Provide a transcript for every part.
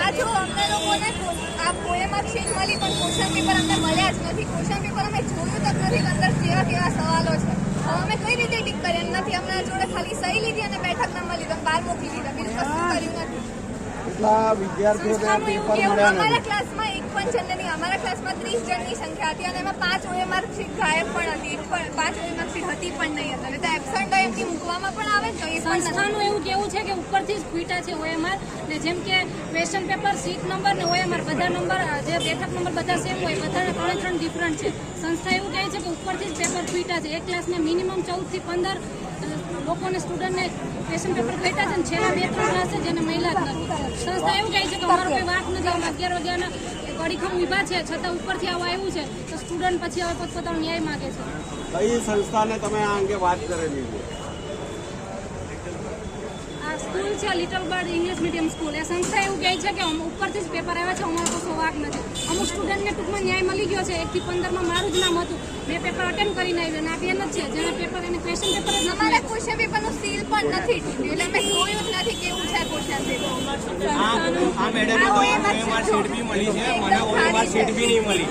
પાછું અમને લોકોને આ પોએમમાં સીટ મળી પણ ક્વેશ્ચન પેપર અમને મળ્યા જ નથી. ક્વેશ્ચન પેપર અમે જોયું તક નથી અંદર કેવા કેવા સવાલો છે. હવે અમે કઈ રીતે ટીક કરીએ નથી. અમને જોડે ખાલી સહી લીધી અને બેઠક નંબર લીધો, બહાર મોકલી દીધા, બીજું કશું કર્યું નથી. અમારા ક્લાસમાં એક પણ જણ નહીં. અમારા ક્લાસમાં 30 જણની સંખ્યા હતી અને એમાં 5 OMR સીટ ગાયબ પણ હતી. 5 OMR સીટ હતી પણ નહીં અંદર. તો એબસન્ટ હોય એમથી મૂકવામાં પણ આવે તો એ સંસ્થાનું એવું કેવું છે કે ઉપરથી જ ખૂટા છે OMR ને, જેમ કે ક્વેશ્ચન પેપર સીટ નંબર ને OMR બધા નંબર જે બેઠક નંબર બધા સેમ હોય, બધાના 3 ડિફરન્ટ છે. સંસ્થા એવું કહે છે કે ઉપરથી જ પેપર ખૂટા છે. એક ક્લાસમાં મિનિમમ 14 થી 15 લોકોને સ્ટુડન્ટને ક્વેશ્ચન પેપર ખૂટા છે અને છેલ્લા 2-3 ક્લાસ છે જેને મહિલા જ નથી. સંસ્થા એવું કહે છે કે અમારો કોઈ વાંક નથી, અમે 11 વાગ્યાના અડીખમ ઊભા છે છતાં ઉપરથી આવા આવ્યું છે તો સ્ટુડન્ટ પછી હવે પોતપોતાનો ન્યાય માગે છે. કઈ સંસ્થાને તમે આ અંગે વાત કરેલી છે? આ સ્કૂલ છે little bird English medium school. એ સંસ્થા એવું કહે છે કે ઉપરથી જ પેપર આવ્યા છે, અમારો કશો વાંક નથી. અમુક સ્ટુડન્ટને ટૂંકમાં ન્યાય મળી ગયો છે. 1 થી 15માં મારું જ નામ હતું, મેં પેપર અટેન્ડ કરીને આવી અને આ બેન જ છે જેને પેપર એને ક્વેશ્ચન પેપર જ અમારા ક્વેશ્ચન પેપરનું સીલ પણ નથી એટલે અમે જોયું જ નથી કેવું છે ક્વેશ્ચન પેપર. આ મેડમ તો OMR સીટ બી મળી છે, મને OMR સીટ બી નહીં મળી.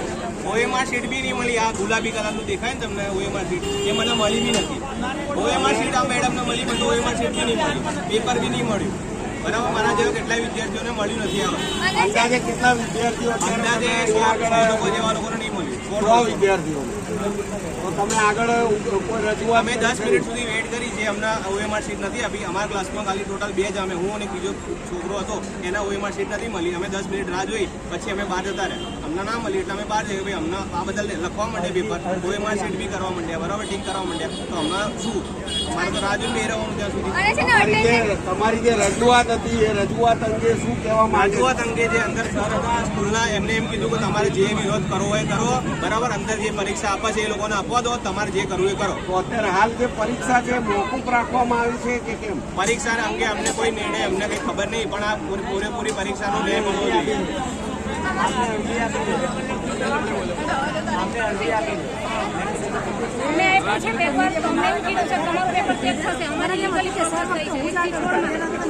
OMR સીટ બી નહીં મળી. આ ગુલાબી કલરનું દેખાય ને તમને OMR સીટ, એ મને મળી બી નથી. OMR સીટ આ મેડમને મળી પણ OMR સીટ બી નહીં મળી, પેપર બી નહીં મળ્યું. બરાબર, મારા જેવા કેટલાય વિદ્યાર્થીઓને મળ્યું નથી. અંદાજે કેટલા વિદ્યાર્થીઓ? અંદાજે 100 લોકો જેવા લોકોને નહીં મળ્યું. 100 વિદ્યાર્થીઓ. તો તમે આગળ કોઈ રજૂઆત? અમે 10 મિનિટ સુધી વેઇટ કરી છે, અમને OMR સીટ નથી આપી. અમારા ક્લાસમાં ખાલી ટોટલ 2 જ અમે, હું અને બીજો છોકરો હતો, એના OMR સીટ નથી મળી. અમે 10 મિનિટ રાહ જોઈ, પછી અમે બહાર જતા રહ્યા. અમને ના મળી એટલે અમે બહાર જઈએ. ભાઈ અમને આ બદલ લખવા માંડે પેપર, OMR સીટ બી કરવા માંડ્યા, બરાબર, ટીક કરવા માંડ્યા. તો હમણાં શું, અમારે તો રાહ જોઈને બે રહેવાનું ત્યાં સુધી. તમારી જે રજૂઆત હતી એ રજૂઆત અંગે શું કહેવા માંગે? રજૂઆત અંગે જે અંદર સર હતા સ્કૂલના, એમને એમ કીધું કે તમારે જે વિરોધ કરવો હોય કરો, બરાબર, અંદર જે પરીક્ષા આપે છે એ લોકોને આપવા દો, તમારે જે કરવું એ કરો. તો અત્યારે હાલ જે પરીક્ષા છે મોકૂફ રાખવામાં આવી છે કે કેમ? પરીક્ષા અંગે અમને કોઈ નિર્ણય અમને કંઈ ખબર નહીં, પણ આ પૂરેપૂરી પરીક્ષાનો નિર્ણય મળવો જોઈએ. અમે આપ્યું છે પેપર, તો અમને એવું કીધું છે તમારું પેપર ચેક થશે. અમારી લીગલી કેસ થઈ છે 1 થી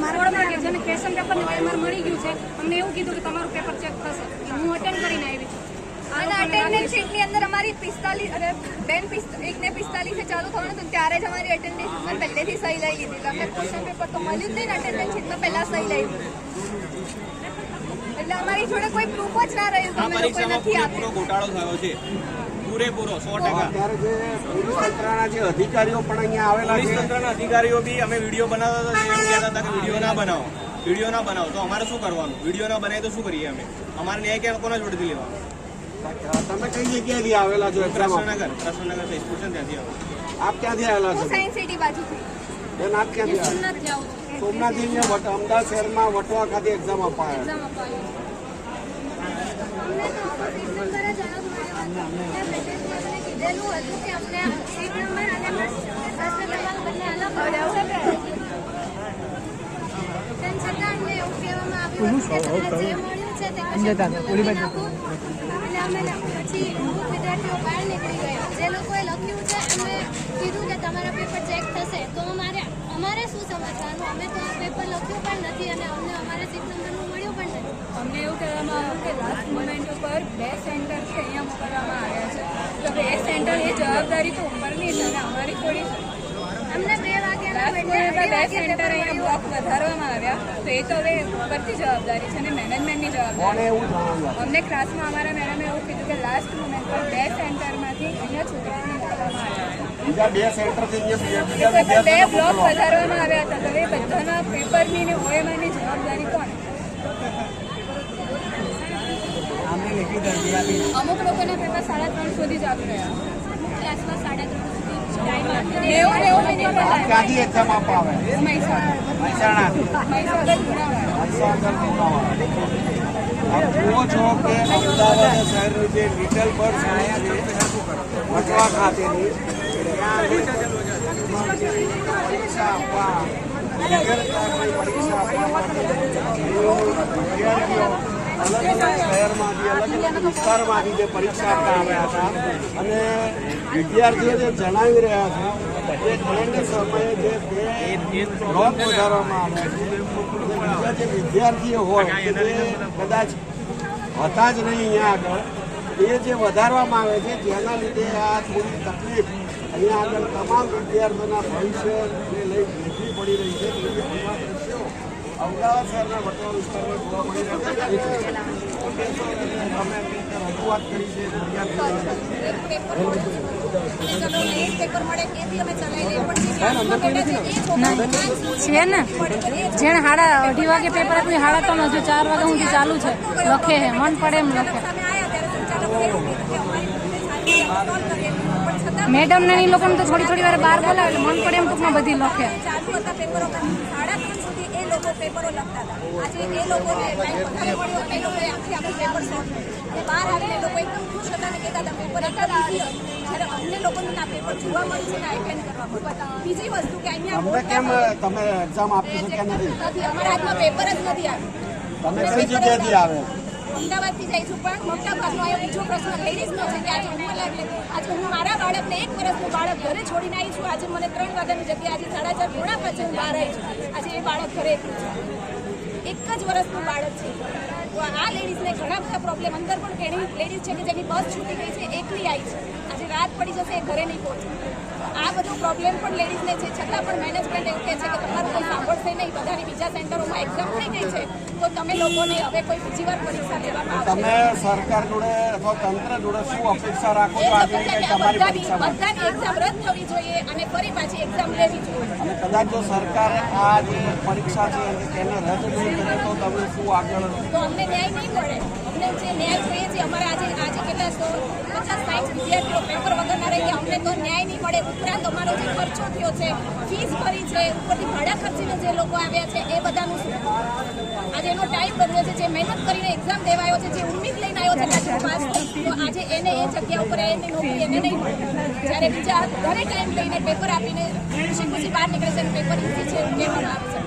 16 કે જેને ક્વેશ્ચન પેપરને OMR મળી ગયું છે, અમને એવું કીધું કે તમારું પેપર ચેક થશે. હું અટેન્ડ કરીને આવી છું. અને અટેન્ડન્સ શીટની અંદર અમારી 45 અને બેન 1 ને 45 ચાલુ થવાનું હતું ત્યારે જ અમારી અટેન્ડન્સ શીટમાં પહેલેથી સહી લઈ લીધી. અમને ક્વેશ્ચન પેપર તો મળ્યું જ નહીં ને, અટેન્ડન્સ શીટમાં પહેલા સહી લઈ લીધી. એટલે અમારી જોડે કોઈ પ્રૂફ જ ના રહ્યું કે અમે લોકો નથી આપ્યું. ઘોટાળો થયો છે પૂરેપૂરો 100%. અત્યારે જે પોલીસ તંત્રના જે અધિકારીઓ પણ અહીંયા આવેલા પોલીસ છે, તંત્રના અધિકારીઓ બી અમે વિડીયો બનાવતા હતા, એમ કહેતા હતા કે વિડીયો ના બનાવો, વિડીયો ના બનાવો. તો અમારે શું કરવાનું? વિડીયો ના બનાવીએ તો શું કરીએ અમે? અમારે ન્યાય ક્યાં કોના જોડેથી લેવાનો? તમે કઈ જગ્યાએથી આવેલા છો? કૃષ્ણનગર સ્ટેશન ત્યાંથી આવો. આપ ક્યાંથી આવેલા છો? હું સાયન્સ સિટી બાજુથી. બેન આપ ક્યાંથી આવેલા? સોમનાથ જાઉં છું. સોમનાથથી અહીંયા અમદાવાદ શહેરમાં વટવા ખાતે એક્ઝામ આપવા આવ્યા. એક્ઝામ આપવા આવી. કીધેલું હતું કે અમને સીટ નંબર અને પ્રશ્ન નંબર બંને અલગ આવશે. તેમ છતાં અમને એવું કહેવામાં આવ્યું કે તમને જે મળ્યું છે તે કશું લખી નાખો. અને અમે પછી અમુક વિદ્યાર્થીઓ બહાર નીકળી ગયા. જે લોકોએ લખ્યું છે એમને કીધું કે તમારા પેપર ચેક થશે. તો અમારે શું સમજવાનું? અમે તો પેપર લખ્યું પણ નથી અને અમને અમારા સીટ નંબરનું મળ્યું પણ નથી. અમને એવું કહેવામાં આવ્યું કે લાસ્ટ મોમેન્ટ ઉપર 2 સેન્ટર છે અહીંયા મોકલવામાં આવ્યા છે. તો 2 સેન્ટર એ જવાબદારી તો ઉપરની છે અને અમારી થોડી છે. અમને 2 વાગ્યાના લાસ્ટ મોમેન્ટ પર 2 સેન્ટર અહીંયા બ્લોક વધારવામાં આવ્યા. તો એ તો હવે ઉપરથી જવાબદારી છે અને મેનેજમેન્ટની કોને જવાબદારી. એવું જણાવ્યું? અમને ક્લાસમાં અમારા મેડમે એવું કીધું કે લાસ્ટ મોમેન્ટ પર 2 સેન્ટરમાંથી અહીંયા છોકરાઓને મોકલવામાં આવ્યા છે. બીજા 2 સેન્ટરથી બીજા બીજા 2 વિદ્યાર્થીઓ બ્લોક વધારવામાં આવ્યા હતા. તો એ બધાના પેપરની ને OMRની જવાબદારી કોણ? અમુક લોકોના પેપર 3:30 સુધી ચાલુ રહ્યા. ક્લાસમાં 3:30 સુધી ટાઈમ આપ્યો. 90 મિનિટ પર ક્યાંથી એક્ઝામ આપવા આવે? મહેસાણાથી. મહીસાગર ગુણાવાડા. આપ જુઓ છો કે અમદાવાદ શહેરની જે લિટલ બર્ડ સ્કૂલ છે વટવા ખાતેની, ત્યાં પરીક્ષા આપવા પરીક્ષા આપવા માટે વિદ્યાર્થીઓ અલગ અલગ શહેરમાંથી અલગ અલગ વિસ્તારમાંથી જે પરીક્ષા આપવા આવ્યા હતા અને વિદ્યાર્થીઓ જે જણાવી રહ્યા છે એ એન્ડ સમયે જે ડ્રોપ વધારવામાં આવે છે, બીજા જે વિદ્યાર્થીઓ હોય કે જે કદાચ હતા જ નહીં અહીંયા આગળ, એ જે વધારવામાં આવે છે, જેના લીધે આ થોડી તકલીફ અહીંયા આગળ તમામ વિદ્યાર્થીઓના ભવિષ્યને લઈ વેઠવી પડી રહી છે. અમદાવાદ શહેરના વટવા વિસ્તારમાં જોવા મળી રહ્યા છે. અમે રજૂઆત કરી છે છે ને જેને 2:30 વાગે પેપર આપ્યું 3:30 હજુ 4 વાગ્યા સુધી ચાલુ છે, લખે હે મન પડે એમ લખે. મેડમ ને એ લોકોને તો થોડી વાર બહાર બોલાવે એટલે મન પડે એમ ટૂંકમાં બધી લખે. પેપરો લખતા હતા. આજે એ લોકોને ટાઈમ વધારે મળ્યો, એ લોકોએ આખી પેપર સોલ્વ કર્યું. બહાર આવીને લોકો એકદમ ખુશ હતા ને કહેતા હતા પેપર એટલા ઈઝી હતું. જ્યારે અમને લોકોને આ પેપર જોવા મળ્યું છે ને એટેન્ડ કરવા મળ્યું. બીજી વસ્તુ કે અહીંયા કેમ તમે એક્ઝામ આપી છે કે નથી? અમારા હાથમાં પેપર જ નથી આવ્યું. તમે કઈ જગ્યાએથી આવે? અમદાવાદથી જઈશું, પણ મોટા ભાગનો અહીંયા બીજો પ્રશ્ન લેડીઝનો છે કે આજે હું મારા બાળકને 1 વર્ષનું બાળક ઘરે છોડીને આવી છું. આજે મને 3 વાગ્યાની જગ્યાએ આજે 4:30 પોણા 5 હું બહાર આવી છું. આજે એ બાળક ઘરે એકલું છે, 1 જ વર્ષનું બાળક છે. તો આ લેડીઝને ઘણા બધા પ્રોબ્લેમ, અંદર પણ ઘણી લેડીઝ છે કે જેની બસ છૂટી ગઈ છે, એકલી આવી છે, આજે રાત પડી જશે એ ઘરે નહીં પહોંચે. આ બધો પ્રોબ્લેમ પણ લેડીઝને છે, છતાં પણ મેનેજમેન્ટ એવું કહે છે કે તમારું કોઈ સાંભળશે નહીં, બધાની બીજા સેન્ટરોમાં એક્ઝામ થઈ ગઈ છે, તો તમે લોકોને હવે કોઈ બીજી વાર પરીક્ષા લેવામાં આવશે. તમે સરકાર જોડે અથવા તંત્ર જોડે શું અપેક્ષા રાખો છો? આજે તમારી પરીક્ષામાં બધાની એક્ઝામ રદ થવી જોઈએ અને ફરી પાછી એક્ઝામ લેવી જોઈએ. અને કદાચ જો સરકાર આ જે પરીક્ષા છે એને રદ નહીં કરે તો તમે શું આગળ? તો અમને ન્યાય નહીં મળે. અમને જે ન્યાય જોઈએ છે, અમારે આજે કેટલા 150-60 વિદ્યાર્થીઓ પેપર વગરના રહી ગયા, અમને તો ન્યાય નહીં મળે. ઉપરાંત અમારો જે ખર્ચો થયો છે, ફીસ ભરી છે, ઉપરથી ભાડા ખર્ચીને જે લોકો આવ્યા છે એ બધાનું શું? આજે એનો ટાઈમ બદલ્યો છે, જે મહેનત કરીને એક્ઝામ દેવાયો છે, જે ઉમ્મીદ લઈને આવ્યો છે કે આજે પાસ થઈશ, તો આજે એને એ જગ્યા ઉપર એની નોકરી એને નહીં મળે. જ્યારે બીજા ઘરે ટાઈમ લઈને પેપર આપીને ખુશી બહાર નીકળે છે, પેપર ઈઝી છે એવું કહેવામાં આવે છે.